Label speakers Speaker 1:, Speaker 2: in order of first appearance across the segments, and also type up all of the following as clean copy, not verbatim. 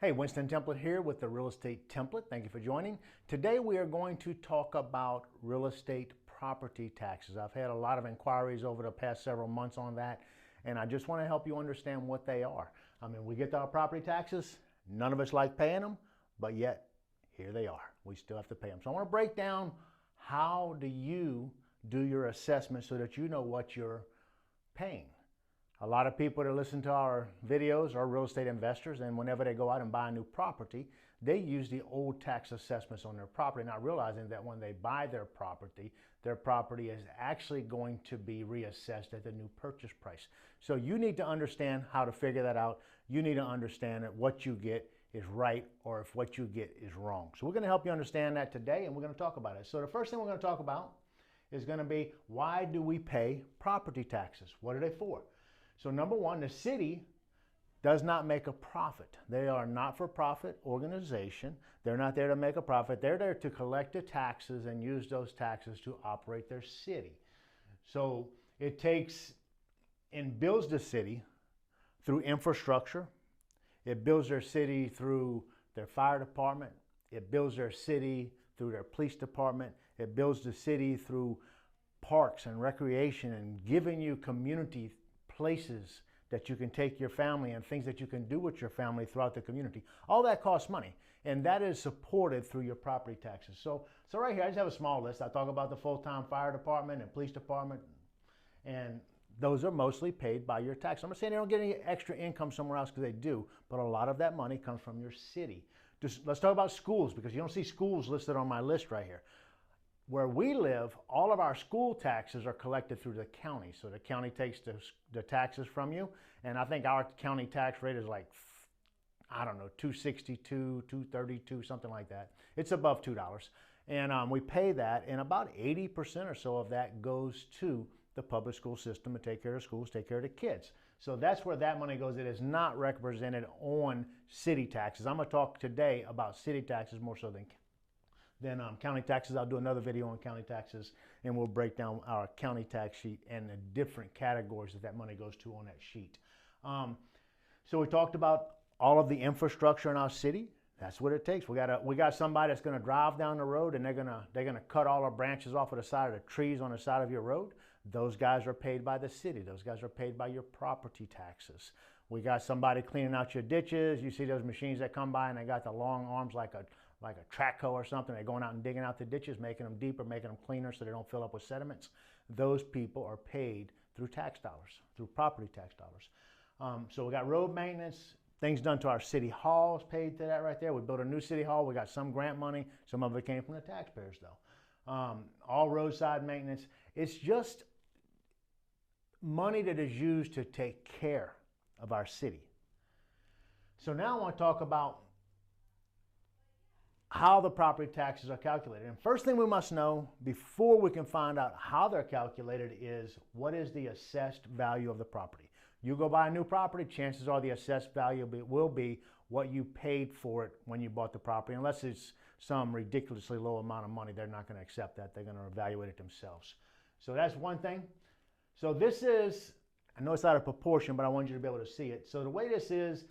Speaker 1: Hey, Winston Template here with the Real Estate Template. Thank you for joining. Today we are going to talk about real estate property taxes. I've had a lot of inquiries over the past several months on that, and I just want to help you understand what they are. I mean, we get to our property taxes, none of us like paying them, but yet here they are. We still have to pay them. So I want to break down how do you do your assessment so that you know what you're paying. A lot of people that listen to our videos are real estate investors, and whenever they go out and buy a new property, they use the old tax assessments on their property, not realizing that when they buy their property is actually going to be reassessed at the new purchase price. So you need to understand how to figure that out. You need to understand that what you get is right or if what you get is wrong. So we're going to help you understand that today, and we're going to talk about it. So the first thing we're going to talk about is going to be, why do we pay property taxes? What are they for? So number one, the city does not make a profit. They are a not-for-profit organization. They're not there to make a profit. They're there to collect the taxes and use those taxes to operate their city. So it takes and builds the city through infrastructure. It builds their city through their fire department. It builds their city through their police department. It builds the city through parks and recreation and giving you community places that you can take your family and things that you can do with your family throughout the community. All that costs money, and that is supported through your property taxes. So right here, I just have a small list. I talk about the full-time fire department and police department, and those are mostly paid by your tax. I'm not saying they don't get any extra income somewhere else, because they do, but a lot of that money comes from your city. Let's talk about schools, because you don't see schools listed on my list right here. Where we live, all of our school taxes are collected through the county. So the county takes the taxes from you. And I think our county tax rate is like, I don't know, $2.62, $2.32, something like that. It's above $2. And we pay that, and about 80% or so of that goes to the public school system to take care of schools, take care of the kids. So that's where that money goes. It is not represented on city taxes. I'm going to talk today about city taxes more so than county taxes. I'll do another video on county taxes, and we'll break down our county tax sheet and the different categories that money goes to on that sheet. So we talked about all of the infrastructure in our city. That's what it takes. We got somebody that's going to drive down the road, and they're gonna cut all the branches off of the side of the trees on the side of your road. Those guys are paid by the city. Those guys are paid by your property taxes. We got somebody cleaning out your ditches. You see those machines that come by, and they got the long arms like a track hoe or something. They're going out and digging out the ditches, making them deeper, making them cleaner so they don't fill up with sediments. Those people are paid through tax dollars, through property tax dollars. So we got road maintenance, things done to our city halls paid to that right there. We built a new city hall. We got some grant money. Some of it came from the taxpayers though. All roadside maintenance. It's just money that is used to take care of our city. So now I want to talk about how the property taxes are calculated. And first thing we must know before we can find out how they're calculated is, what is the assessed value of the property? You go buy a new property, chances are the assessed value will be what you paid for it when you bought the property. Unless it's some ridiculously low amount of money, they're not going to accept that. They're going to evaluate it themselves. So that's one thing. So this is, I know it's out of proportion, but I want you to be able to see it. So the way this is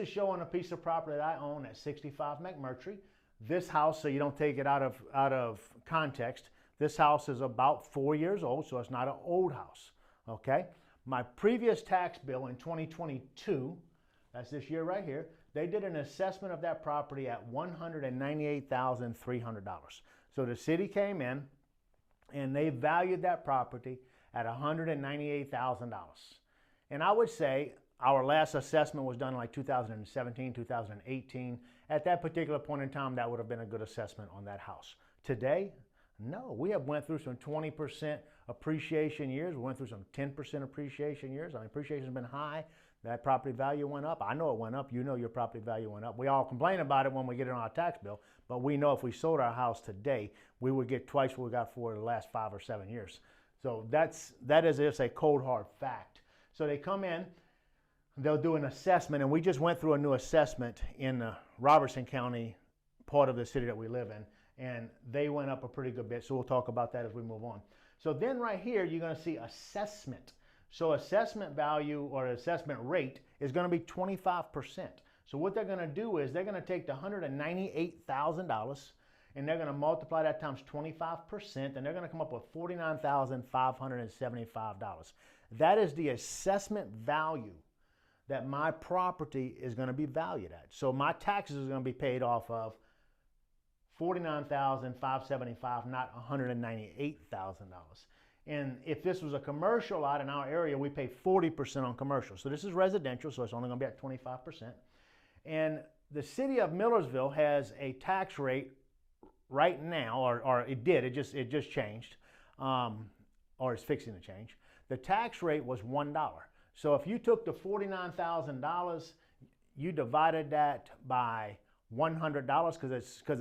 Speaker 1: showing a piece of property that I own at 65 McMurtry. This house, so you don't take it out of context, this house is about 4 years old, so it's not an old house, okay? My previous tax bill in 2022, that's this year right here, they did an assessment of that property at $198,300. So the city came in and they valued that property at $198,000. And I would say our last assessment was done in like 2017, 2018. At that particular point in time, that would have been a good assessment on that house. Today, no. We have went through some 20% appreciation years. We went through some 10% appreciation years. I mean, appreciation has been high. That property value went up. I know it went up. You know your property value went up. We all complain about it when we get it on our tax bill, but we know if we sold our house today, we would get twice what we got for the last 5 or 7 years. So that is just a cold hard fact. So they come in, they'll do an assessment, and we just went through a new assessment in the Robertson County part of the city that we live in, and they went up a pretty good bit, so we'll talk about that as we move on. So then right here, you're going to see assessment. So assessment value or assessment rate is going to be 25%. So what they're going to do is they're going to take the $198,000 and they're going to multiply that times 25%, and they're going to come up with $49,575. That is the assessment value that my property is going to be valued at. So my taxes are going to be paid off of $49,575, not $198,000. And if this was a commercial lot in our area, we pay 40% on commercial. So this is residential, so it's only going to be at 25%. And the city of Millersville has a tax rate right now, or it did, it just changed, or it's fixing to change. The tax rate was $1. So if you took the $49,000, you divided that by $100, because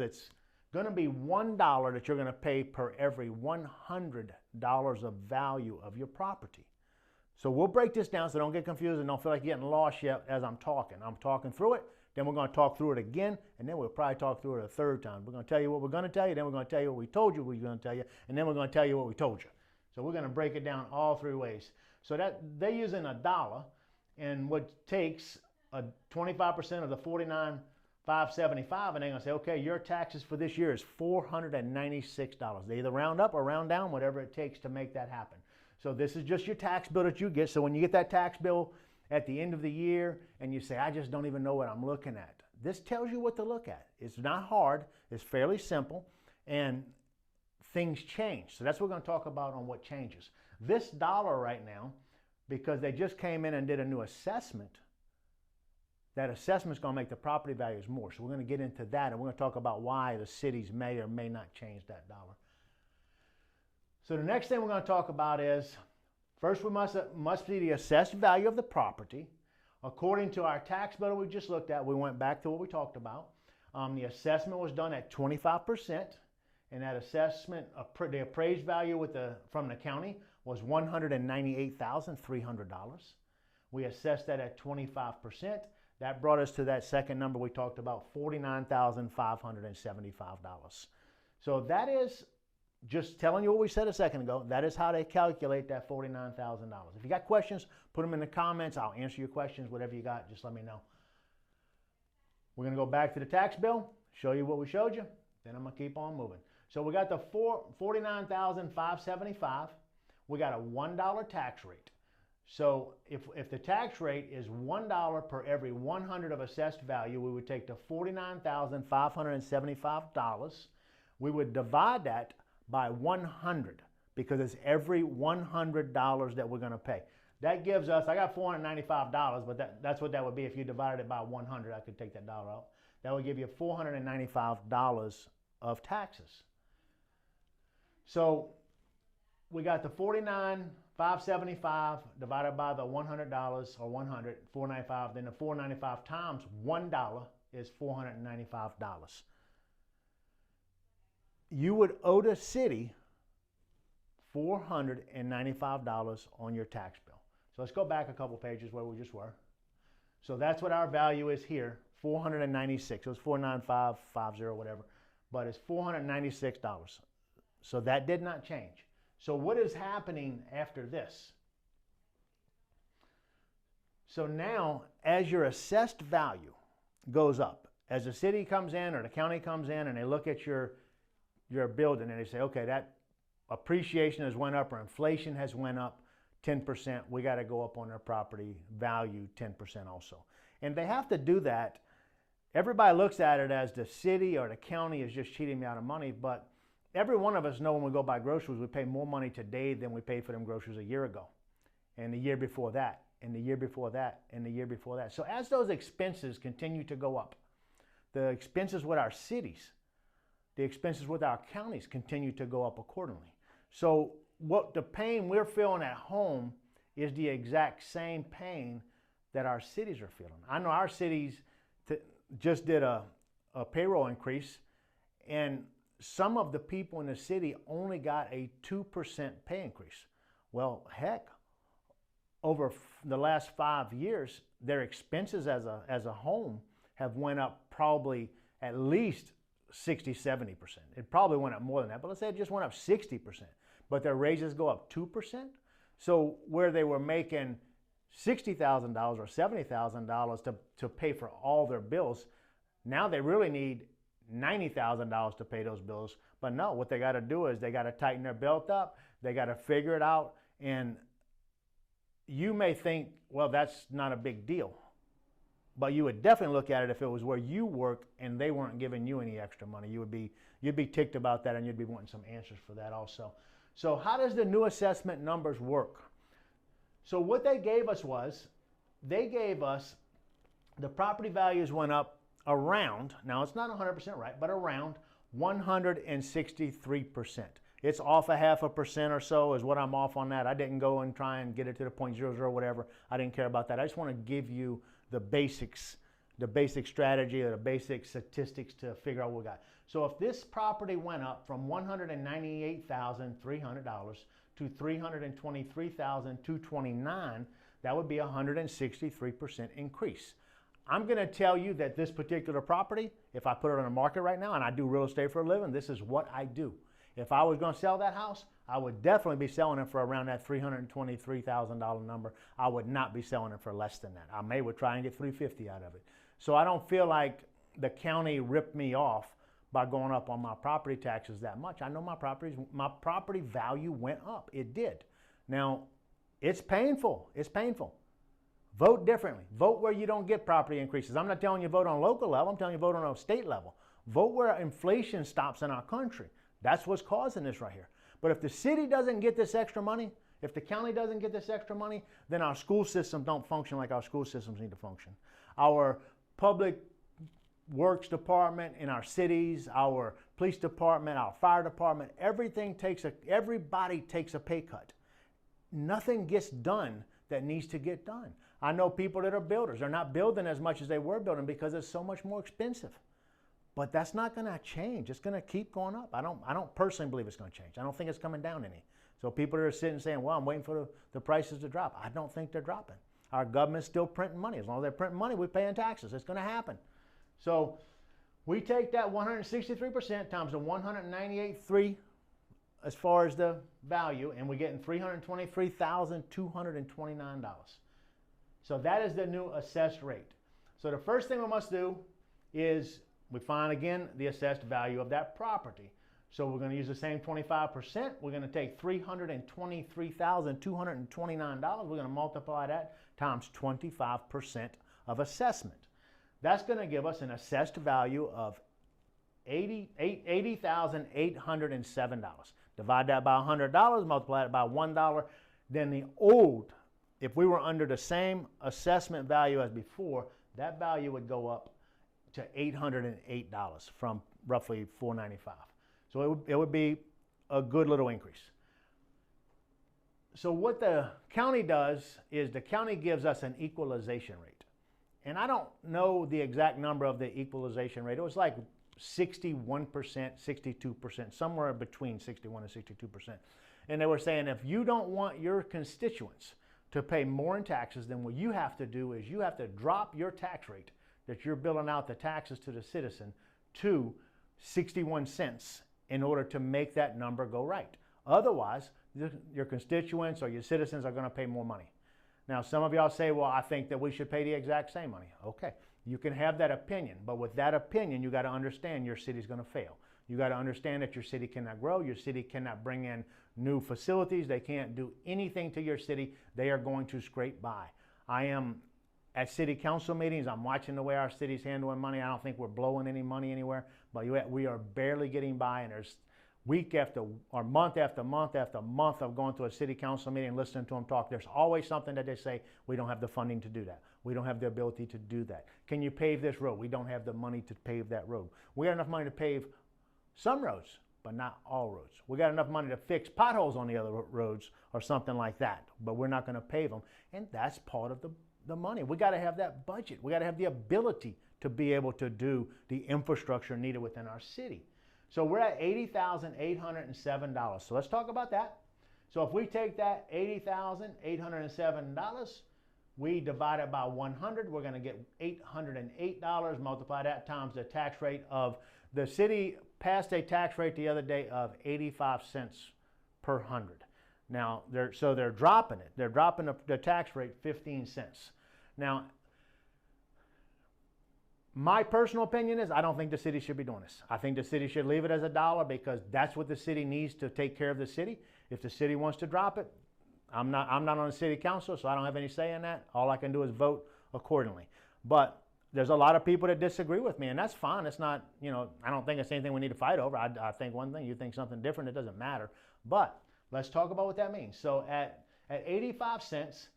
Speaker 1: it's going to be $1 that you're going to pay per every $100 of value of your property. So we'll break this down so don't get confused and don't feel like you're getting lost yet as I'm talking. I'm talking through it, then we're going to talk through it again, and then we'll probably talk through it a third time. We're going to tell you what we're going to tell you, then we're going to tell you what we told you we were going to tell you, and then we're going to tell you what we told you. So we're going to break it down all three ways. So that they're using $1, and what takes a 25% of the $49,575, and they're going to say, okay, your taxes for this year is $496. They either round up or round down, whatever it takes to make that happen. So this is just your tax bill that you get. So when you get that tax bill at the end of the year and you say, I just don't even know what I'm looking at, this tells you what to look at. It's not hard. It's fairly simple, and things change. So that's what we're going to talk about on what changes. This dollar right now, because they just came in and did a new assessment, that assessment is going to make the property values more. So we're going to get into that, and we're going to talk about why the cities may or may not change that dollar. So the next thing we're going to talk about is, first we must see the assessed value of the property. According to our tax bill we just looked at, we went back to what we talked about. The assessment was done at 25%, and that assessment, the appraised value from the county was $198,300. We assessed that at 25%. That brought us to that second number we talked about, $49,575. So that is, just telling you what we said a second ago, that is how they calculate that $49,000. If you got questions, put them in the comments. I'll answer your questions, whatever you got, just let me know. We're going to go back to the tax bill, show you what we showed you, then I'm going to keep on moving. So we got the $49,575. We got a $1 tax rate. So if the tax rate is $1 per every 100 of assessed value, we would take the $49,575. We would divide that by 100, because it's every $100 that we're going to pay. That gives us, I got $495, but that's what that would be if you divided it by 100. I could take that dollar out. That would give you $495 of taxes. So we got the $49,575 divided by the $100, or 100, $495. Then the $495 times $1 is $495. You would owe the city $495 on your tax bill. So let's go back a couple pages where we just were. So that's what our value is here, $496. It was $495.50, whatever, but it's $496. So that did not change. So what is happening after this? So now, as your assessed value goes up, as the city comes in or the county comes in and they look at your building and they say, okay, that appreciation has went up or inflation has went up 10%, we got to go up on their property value 10% also. And they have to do that. Everybody looks at it as the city or the county is just cheating me out of money, but every one of us know when we go buy groceries, we pay more money today than we paid for them groceries a year ago, and the year before that, and the year before that, and the year before that. So as those expenses continue to go up, the expenses with our cities, the expenses with our counties continue to go up accordingly. So what the pain we're feeling at home is the exact same pain that our cities are feeling. I know our cities just did a payroll increase, and some of the people in the city only got a 2% pay increase. Well, heck, over the last 5 years, their expenses as a home have went up probably at least 60-70%. It probably went up more than that, but let's say it just went up 60%. But their raises go up 2%. So where they were making $60,000 or $70,000 to pay for all their bills. Now they really need $90,000 to pay those bills. But no, what they got to do is they got to tighten their belt up. They got to figure it out. And you may think, well, that's not a big deal. But you would definitely look at it if it was where you work and they weren't giving you any extra money. You'd be ticked about that, and you'd be wanting some answers for that also. So how does the new assessment numbers work? So what they gave us was, they gave us the property values went up around, now it's not 100% right, but around 163%. It's off 0.5% or so is what I'm off on that. I didn't go and try and get it to the 0.00 or whatever. I didn't care about that. I just want to give you the basics, the basic strategy or the basic statistics to figure out what we got. So if this property went up from $198,300 to $323,229, that would be a 163% increase. I'm going to tell you that this particular property, if I put it on the market right now, and I do real estate for a living, this is what I do. If I was going to sell that house, I would definitely be selling it for around that $323,000 number. I would not be selling it for less than that. I would try and get $350,000 out of it. So I don't feel like the county ripped me off by going up on my property taxes that much. I know my property value went up. It did. Now, it's painful. It's painful. Vote differently. Vote where you don't get property increases. I'm not telling you vote on local level. I'm telling you vote on a state level. Vote where inflation stops in our country. That's what's causing this right here. But if the city doesn't get this extra money, if the county doesn't get this extra money, then our school systems don't function like our school systems need to function. Our public works department in our cities, our police department, our fire department, everybody takes a pay cut. Nothing gets done that needs to get done. I know people that are builders. They're not building as much as they were building because it's so much more expensive. But that's not going to change. It's going to keep going up. I don't personally believe it's going to change. I don't think it's coming down any. So people are sitting saying, well, I'm waiting for the prices to drop. I don't think they're dropping. Our government's still printing money. As long as they're printing money, we're paying taxes. It's going to happen. So we take that 163% times the 198.3 as far as the value, and we're getting $323,229. So that is the new assessed rate. So the first thing we must do is we find, again, the assessed value of that property. So we're going to use the same 25%. We're going to take $323,229. We're going to multiply that times 25% of assessment. That's going to give us an assessed value of $80,807. Divide that by $100, multiply it by $1. Then the old, if we were under the same assessment value as before, that value would go up to $808 from roughly $495. So it would be a good little increase. So what the county does is the county gives us an equalization rate. And I don't know the exact number of the equalization rate. It was like 61%, 62%, somewhere between 61 and 62%. And they were saying if you don't want your constituents to pay more in taxes, then what you have to do is you have to drop your tax rate that you're billing out the taxes to the citizen to 61 cents in order to make that number go right. Otherwise, your constituents or your citizens are going to pay more money. Now, some of y'all say, well, I think that we should pay the exact same money. Okay, you can have that opinion, but with that opinion, you got to understand your city's going to fail. You got to understand that your city cannot grow, your city cannot bring in new facilities, they can't do anything to your city, they are going to scrape by. I am at city council meetings, I'm watching the way our city's handling money. I don't think we're blowing any money anywhere, but we are barely getting by, and there's week after, or month after month after month of going to a city council meeting and listening to them talk. There's always something that they say, we don't have the funding to do that. We don't have the ability to do that. Can you pave this road? We don't have the money to pave that road. We got enough money to pave some roads, but not all roads. We got enough money to fix potholes on the other roads or something like that, but we're not going to pave them. And that's part of the money. We got to have that budget. We got to have the ability to be able to do the infrastructure needed within our city. So we're at $80,807. So let's talk about that. So if we take that $80,807, we divide it by 100, we're going to get $808. Multiply that times the tax rate of the city passed a tax rate the other day of 85 cents per 100. Now, they're dropping it. They're dropping the tax rate 15 cents. Now, my personal opinion is I don't think the city should be doing this. I think the city should leave it as $1 because that's what the city needs to take care of the city. If the city wants to drop it, I'm not on the city council, so I don't have any say in that. All I can do is vote accordingly. But there's a lot of people that disagree with me, and that's fine. It's not, I don't think it's anything we need to fight over. I think one thing, you think something different, it doesn't matter. But let's talk about what that means. So at 85 cents,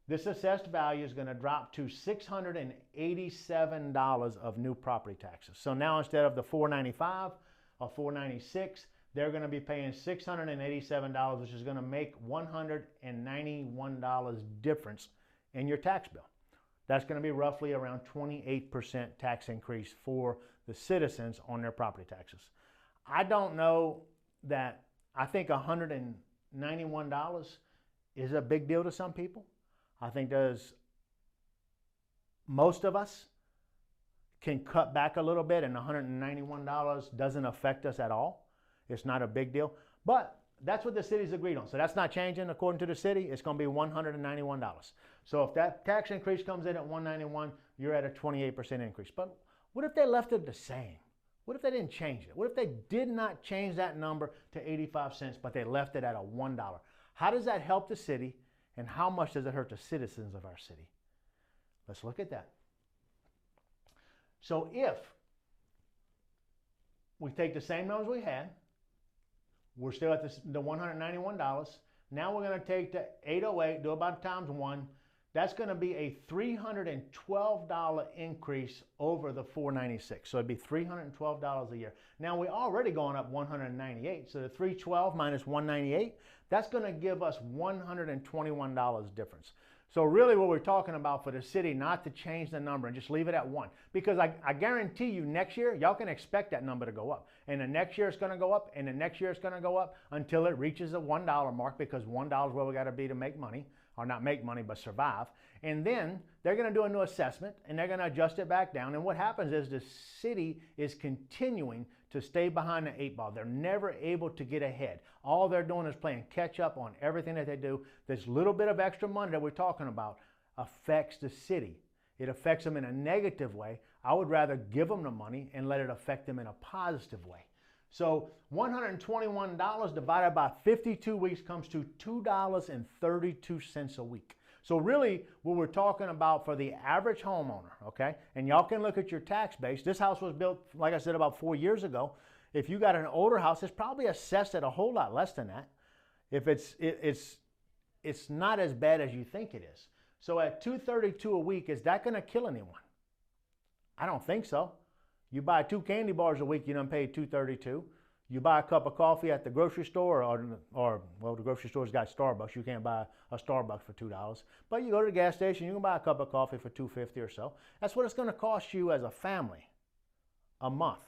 Speaker 1: this assessed value is going to drop to $687 of new property taxes. So now instead of the $495 or $496, they're going to be paying $687, which is going to make $191 difference in your tax bill. That's going to be roughly around 28% tax increase for the citizens on their property taxes. I don't know that I think $191 is a big deal to some people. I think most of us can cut back a little bit, and $191 doesn't affect us at all. It's not a big deal, but that's what the city's agreed on. So that's not changing according to the city. It's going to be $191. So if that tax increase comes in at $191, you're at a 28% increase. But what if they left it the same? What if they didn't change it? What if they did not change that number to 85 cents, but they left it at a $1? How does that help the city, and how much does it hurt the citizens of our city? Let's look at that. So if we take the same numbers we had, we're still at the $191. Now we're going to take the 808, do about times 1. That's going to be a $312 increase over the $496. So it'd be $312 a year. Now we're already going up $198. So the $312 minus $198, that's going to give us $121 difference. So really what we're talking about for the city not to change the number and just leave it at 1. Because I guarantee you next year, y'all can expect that number to go up. And the next year it's going to go up, and the next year it's going to go up until it reaches the $1 mark, because $1 is where we got to be to make money. Or not make money, but survive. And then they're going to do a new assessment, and they're going to adjust it back down. And what happens is the city is continuing to stay behind the 8 ball. They're never able to get ahead. All they're doing is playing catch up on everything that they do. This little bit of extra money that we're talking about affects the city. It affects them in a negative way. I would rather give them the money and let it affect them in a positive way. So $121 divided by 52 weeks comes to $2.32 a week. So really what we're talking about for the average homeowner, okay? And y'all can look at your tax base. This house was built, like I said, about 4 years ago. If you got an older house, it's probably assessed at a whole lot less than that. If it's not as bad as you think it is. So at $232 a week, is that going to kill anyone? I don't think so. You buy 2 candy bars a week, you done paid $232. You buy a cup of coffee at the grocery store, or well, the grocery store's got Starbucks. You can't buy a Starbucks for $2. But you go to the gas station, you can buy a cup of coffee for $2.50 or so. That's what it's going to cost you as a family a month,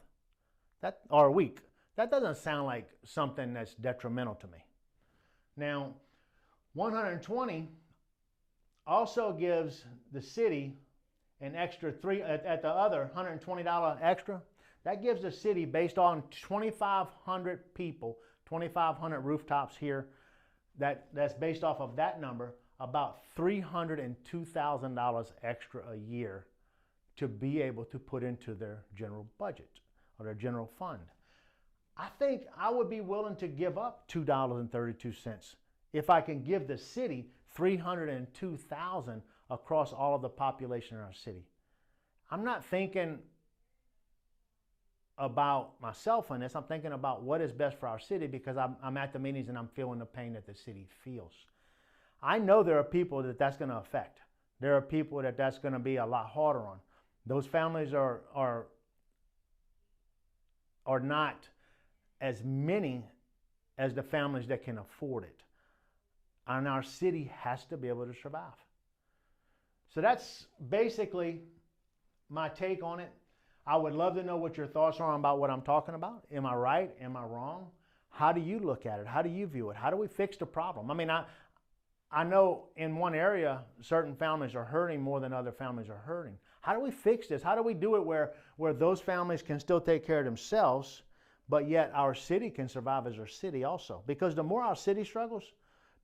Speaker 1: or a week. That doesn't sound like something that's detrimental to me. Now, 120 also gives the city an extra at the other $120 extra. That gives the city, based on 2,500 people, 2,500 rooftops here, that's based off of that number, about $302,000 extra a year to be able to put into their general budget or their general fund. I think I would be willing to give up $2.32 if I can give the city $302,000 across all of the population in our city. I'm not thinking about myself on this. I'm thinking about what is best for our city, because I'm at the meetings and I'm feeling the pain that the city feels. I know there are people that that's going to affect. There are people that that's going to be a lot harder on. Those families are not as many as the families that can afford it. And our city has to be able to survive. So that's basically my take on it. I would love to know what your thoughts are about what I'm talking about. Am I right? Am I wrong? How do you look at it? How do you view it? How do we fix the problem? I mean, I know in one area, certain families are hurting more than other families are hurting. How do we fix this? How do we do it where those families can still take care of themselves, but yet our city can survive as our city also? Because the more our city struggles,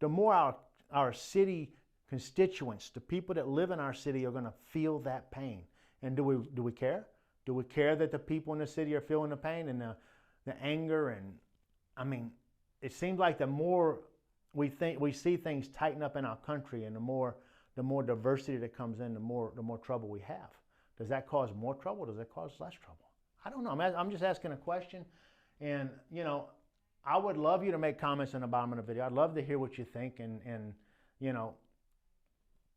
Speaker 1: the more our city constituents, the people that live in our city, are going to feel that pain. And do we care? Do we care that the people in the city are feeling the pain and the anger? And I mean, it seems like the more we see things tighten up in our country, and the more diversity that comes in, the more trouble we have. Does that cause more trouble? Does it cause less trouble? I don't know. I'm just asking a question. And, you know, I would love you to make comments in the bottom of the video. I'd love to hear what you think, and you know,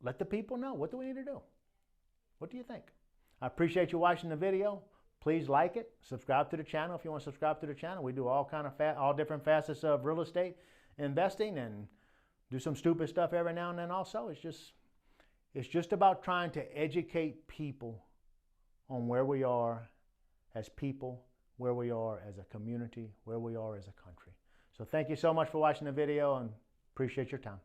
Speaker 1: let the people know. What do we need to do? What do you think? I appreciate you watching the video. Please like it. Subscribe to the channel if you want to subscribe to the channel. We do all different facets of real estate investing, and do some stupid stuff every now and then also. It's just about trying to educate people on where we are as people, where we are as a community, where we are as a country. So thank you so much for watching the video, and appreciate your time.